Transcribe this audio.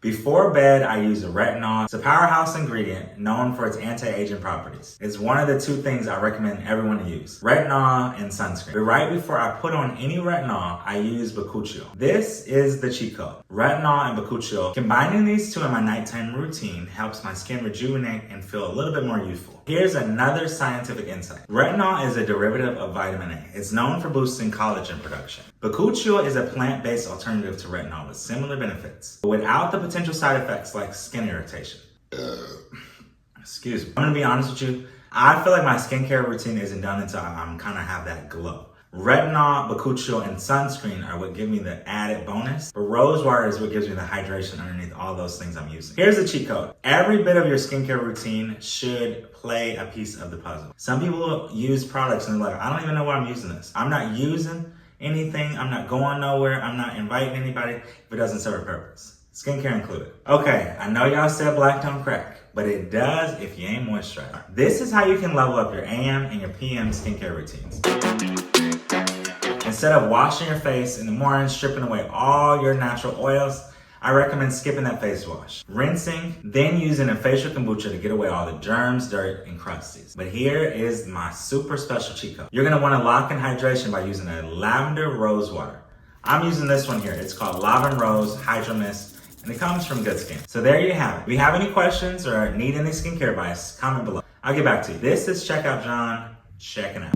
Before bed, I use retinol. It's a powerhouse ingredient known for its anti-aging properties. It's one of the 2 things I recommend everyone to use, retinol and sunscreen. But right before I put on any retinol, I use bakuchiol. This is the cheat code. Retinol and bakuchiol. Combining these 2 in my nighttime routine helps my skin rejuvenate and feel a little bit more youthful. Here's another scientific insight. Retinol is a derivative of vitamin A. It's known for boosting collagen production. Bakuchiol is a plant-based alternative to retinol with similar benefits, but without the potential side effects like skin irritation. Excuse me. I'm gonna be honest with you. I feel like my skincare routine isn't done until I'm kind of have that glow. Retinol, bakuchiol, and sunscreen are what give me the added bonus, but rosewater is what gives me the hydration underneath all those things I'm using. Here's the cheat code. Every bit of your skincare routine should play a piece of the puzzle. Some people use products and they're like, I don't even know why I'm using this. I'm not using anything. I'm not going nowhere. I'm not inviting anybody if it doesn't serve a purpose. Skincare included. Okay, I know y'all said black don't crack, but it does if you ain't moisturized. This is how you can level up your AM and your PM skincare routines. Instead of washing your face in the morning, stripping away all your natural oils, I recommend skipping that face wash. Rinsing, then using a facial kombucha to get away all the germs, dirt, and crusties. But here is my super special cheat code. You're gonna wanna lock in hydration by using a lavender rose water. I'm using this one here. It's called Lavender Rose Hydro Mist, and it comes from Good Skin. So there you have it. If you have any questions or need any skincare advice, comment below. I'll get back to you. This is Checkout John, checking out.